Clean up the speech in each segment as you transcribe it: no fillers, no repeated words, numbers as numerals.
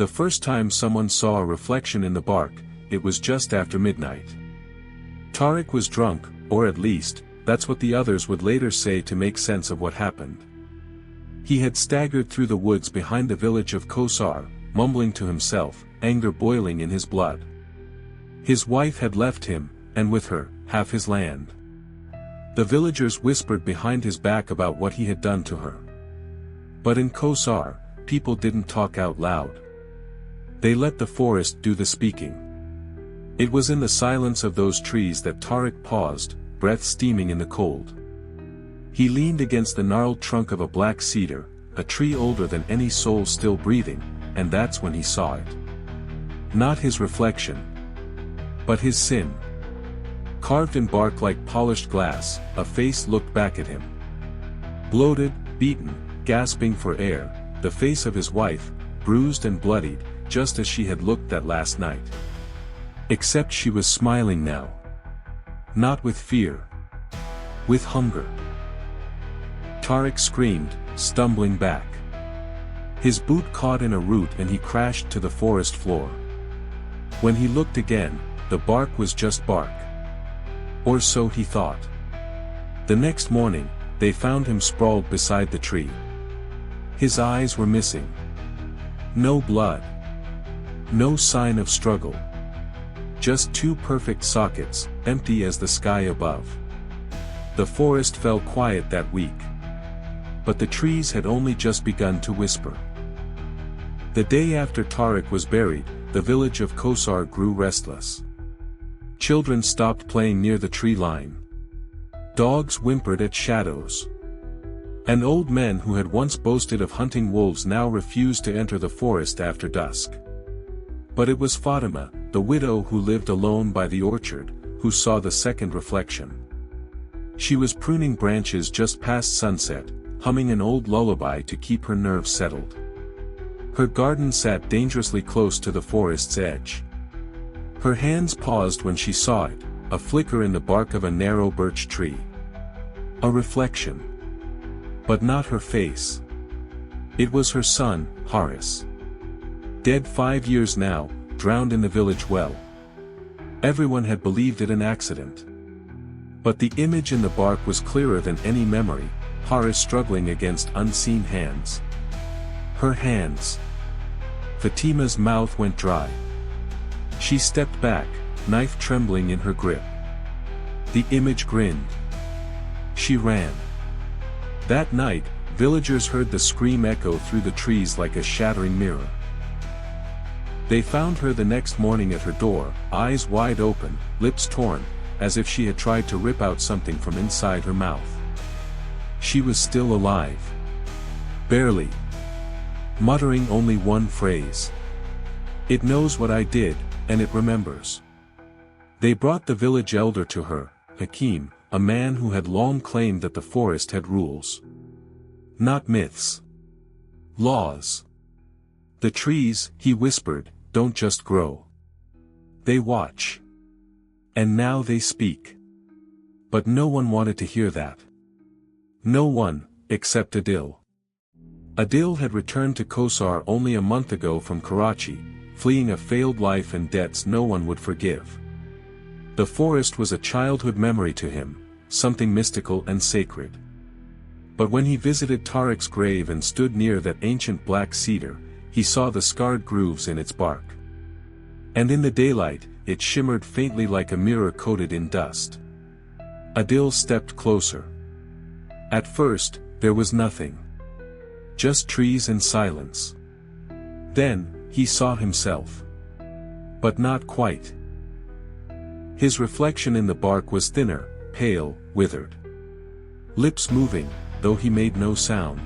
The first time someone saw a reflection in the bark, it was just after midnight. Tariq was drunk, or at least, that's what the others would later say to make sense of what happened. He had staggered through the woods behind the village of Kosar, mumbling to himself, anger boiling in his blood. His wife had left him, and with her, half his land. The villagers whispered behind his back about what he had done to her. But in Kosar, people didn't talk out loud. They let the forest do the speaking. It was in the silence of those trees that Tariq paused, breath steaming in the cold. He leaned against the gnarled trunk of a black cedar, a tree older than any soul still breathing, and that's when he saw it. Not his reflection, but his sin. Carved in bark like polished glass, a face looked back at him. Bloated, beaten, gasping for air, the face of his wife, bruised and bloodied, just as she had looked that last night. Except she was smiling now. Not with fear. With hunger. Tariq screamed, stumbling back. His boot caught in a root and he crashed to the forest floor. When he looked again, the bark was just bark. Or so he thought. The next morning, they found him sprawled beside the tree. His eyes were missing. No blood. No sign of struggle. Just two perfect sockets, empty as the sky above. The forest fell quiet that week. But the trees had only just begun to whisper. The day after Tariq was buried, the village of Kosar grew restless. Children stopped playing near the tree line. Dogs whimpered at shadows. And old men who had once boasted of hunting wolves now refused to enter the forest after dusk. But it was Fatima, the widow who lived alone by the orchard, who saw the second reflection. She was pruning branches just past sunset, humming an old lullaby to keep her nerves settled. Her garden sat dangerously close to the forest's edge. Her hands paused when she saw it, a flicker in the bark of a narrow birch tree. A reflection. But not her face. It was her son, Haris. Dead 5 years now, drowned in the village well. Everyone had believed it an accident. But the image in the bark was clearer than any memory, Haris struggling against unseen hands. Her hands. Fatima's mouth went dry. She stepped back, knife trembling in her grip. The image grinned. She ran. That night, villagers heard the scream echo through the trees like a shattering mirror. They found her the next morning at her door, eyes wide open, lips torn, as if she had tried to rip out something from inside her mouth. She was still alive. Barely. Muttering only one phrase. It knows what I did, and it remembers. They brought the village elder to her, Hakim, a man who had long claimed that the forest had rules. Not myths. Laws. The trees, he whispered, don't just grow. They watch. And now they speak. But no one wanted to hear that. No one, except Adil. Adil had returned to Kosar only a month ago from Karachi, fleeing a failed life and debts no one would forgive. The forest was a childhood memory to him, something mystical and sacred. But when he visited Tariq's grave and stood near that ancient black cedar, he saw the scarred grooves in its bark. And in the daylight, it shimmered faintly like a mirror coated in dust. Adil stepped closer. At first, there was nothing. Just trees and silence. Then, he saw himself. But not quite. His reflection in the bark was thinner, pale, withered. Lips moving, though he made no sound.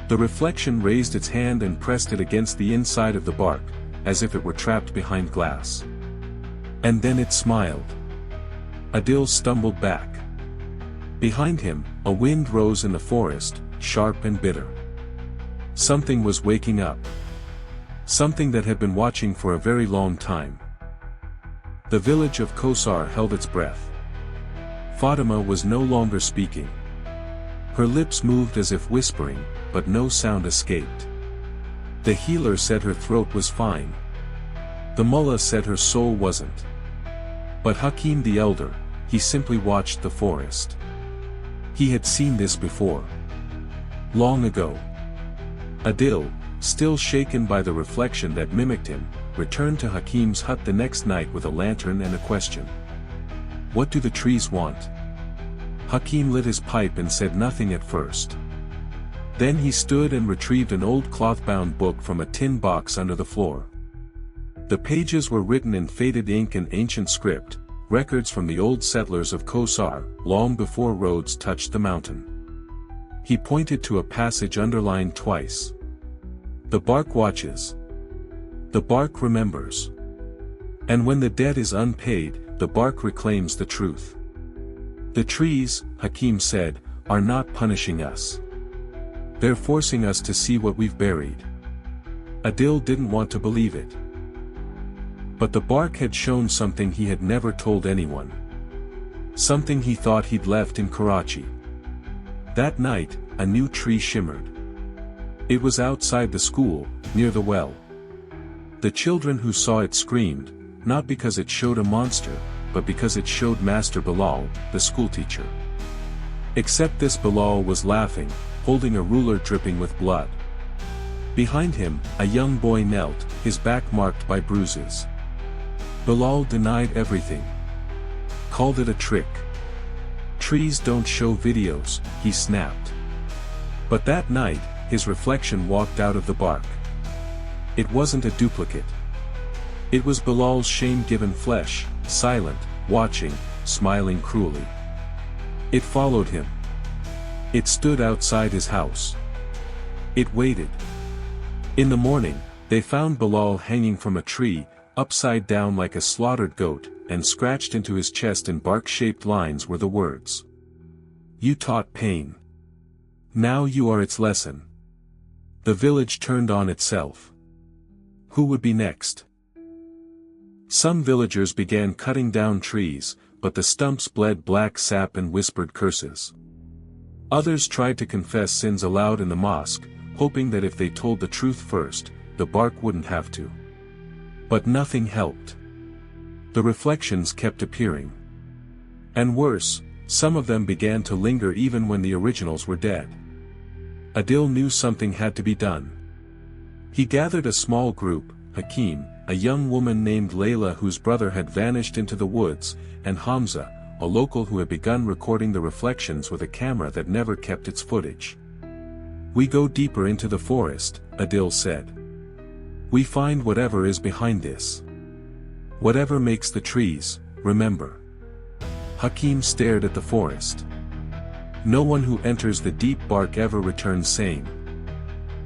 The reflection raised its hand and pressed it against the inside of the bark, as if it were trapped behind glass. And then it smiled. Adil stumbled back. Behind him, a wind rose in the forest, sharp and bitter. Something was waking up. Something that had been watching for a very long time. The village of Kosar held its breath. Fatima was no longer speaking. Her lips moved as if whispering, but no sound escaped. The healer said her throat was fine. The mullah said her soul wasn't. But Hakim the elder, he simply watched the forest. He had seen this before. Long ago. Adil, still shaken by the reflection that mimicked him, returned to Hakim's hut the next night with a lantern and a question. What do the trees want? Hakim lit his pipe and said nothing at first. Then he stood and retrieved an old cloth-bound book from a tin box under the floor. The pages were written in faded ink and ancient script, records from the old settlers of Kosar, long before roads touched the mountain. He pointed to a passage underlined twice. The bark watches. The bark remembers. And when the debt is unpaid, the bark reclaims the truth. The trees, Hakim said, are not punishing us. They're forcing us to see what we've buried. Adil didn't want to believe it. But the bark had shown something he had never told anyone. Something he thought he'd left in Karachi. That night, a new tree shimmered. It was outside the school, near the well. The children who saw it screamed, not because it showed a monster, but because it showed Master Bilal, the schoolteacher. Except this Bilal was laughing, holding a ruler dripping with blood. Behind him, a young boy knelt, his back marked by bruises. Bilal denied everything. Called it a trick. Trees don't show videos, he snapped. But that night, his reflection walked out of the bark. It wasn't a duplicate. It was Bilal's shame-given flesh, silent, watching, smiling cruelly. It followed him. It stood outside his house. It waited. In the morning, they found Bilal hanging from a tree, upside down like a slaughtered goat, and scratched into his chest in bark-shaped lines were the words. You taught pain. Now you are its lesson. The village turned on itself. Who would be next? Some villagers began cutting down trees, but the stumps bled black sap and whispered curses. Others tried to confess sins aloud in the mosque, hoping that if they told the truth first, the bark wouldn't have to. But nothing helped. The reflections kept appearing. And worse, some of them began to linger even when the originals were dead. Adil knew something had to be done. He gathered a small group, Hakim, a young woman named Layla whose brother had vanished into the woods, and Hamza, a local who had begun recording the reflections with a camera that never kept its footage. We go deeper into the forest, Adil said. We find whatever is behind this. Whatever makes the trees, remember. Hakim stared at the forest. No one who enters the deep bark ever returns sane.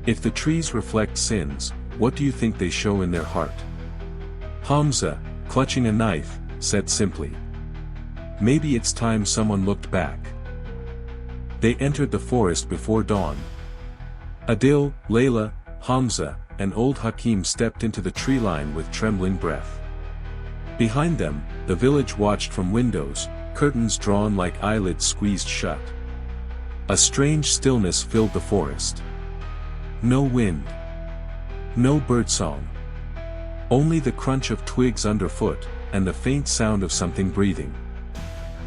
If the trees reflect sins, what do you think they show in their heart? Hamza, clutching a knife, said simply. Maybe it's time someone looked back. They entered the forest before dawn. Adil, Layla, Hamza, and old Hakim stepped into the tree line with trembling breath. Behind them, the village watched from windows, curtains drawn like eyelids squeezed shut. A strange stillness filled the forest. No wind. No birdsong. Only the crunch of twigs underfoot, and the faint sound of something breathing.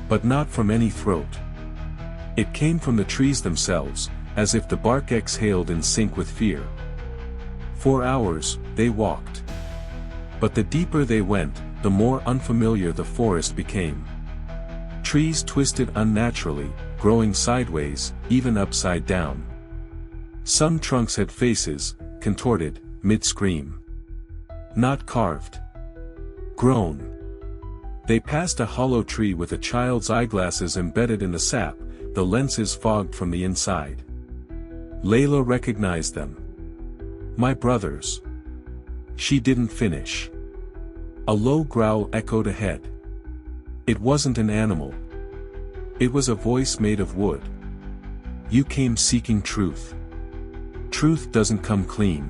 But not from any throat. It came from the trees themselves, as if the bark exhaled in sync with fear. For hours, they walked. But the deeper they went, the more unfamiliar the forest became. Trees twisted unnaturally, growing sideways, even upside down. Some trunks had faces, contorted, mid-scream. Not carved. Grown. They passed a hollow tree with a child's eyeglasses embedded in the sap, the lenses fogged from the inside. Layla recognized them. My brothers. She didn't finish. A low growl echoed ahead. It wasn't an animal. It was a voice made of wood. You came seeking truth. Truth doesn't come clean.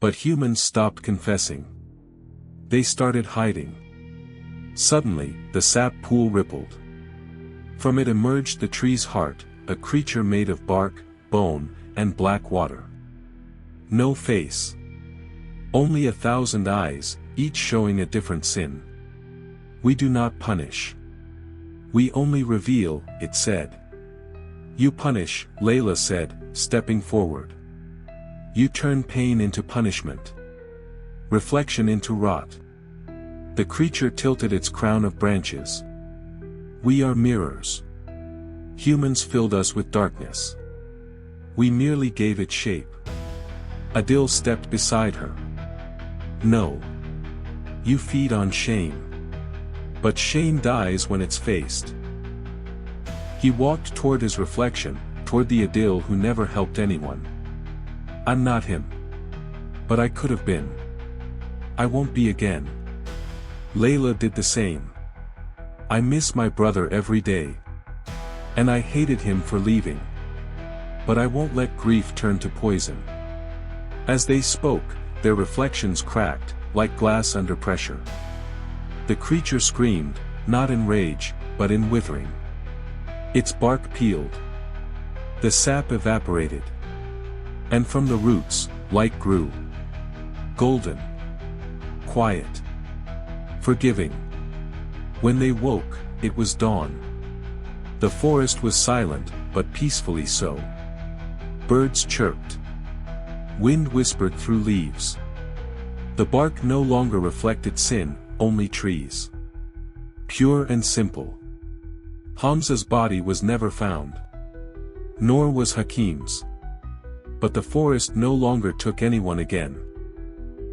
But humans stopped confessing. They started hiding. Suddenly, the sap pool rippled. From it emerged the tree's heart, a creature made of bark, bone, and black water. No face. Only 1,000 eyes, each showing a different sin. We do not punish. We only reveal, it said. You punish, Layla said, stepping forward. You turn pain into punishment. Reflection into rot. The creature tilted its crown of branches. We are mirrors. Humans filled us with darkness. We merely gave it shape. Adil stepped beside her. No. You feed on shame. But shame dies when it's faced. He walked toward his reflection, toward the Adil who never helped anyone. I'm not him. But I could have been. I won't be again. Layla did the same. I miss my brother every day. And I hated him for leaving. But I won't let grief turn to poison. As they spoke, their reflections cracked, like glass under pressure. The creature screamed, not in rage, but in withering. Its bark peeled. The sap evaporated. And from the roots, light grew. Golden. Quiet. Forgiving. When they woke, it was dawn. The forest was silent, but peacefully so. Birds chirped. Wind whispered through leaves. The bark no longer reflected sin, only trees. Pure and simple. Hamza's body was never found. Nor was Hakim's. But the forest no longer took anyone again.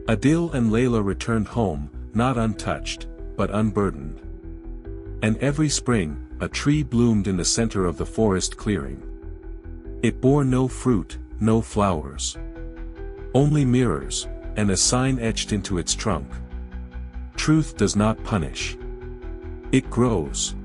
Adil and Layla returned home, not untouched, but unburdened. And every spring, a tree bloomed in the center of the forest clearing. It bore no fruit, no flowers. Only mirrors, and a sign etched into its trunk. Truth does not punish. It grows.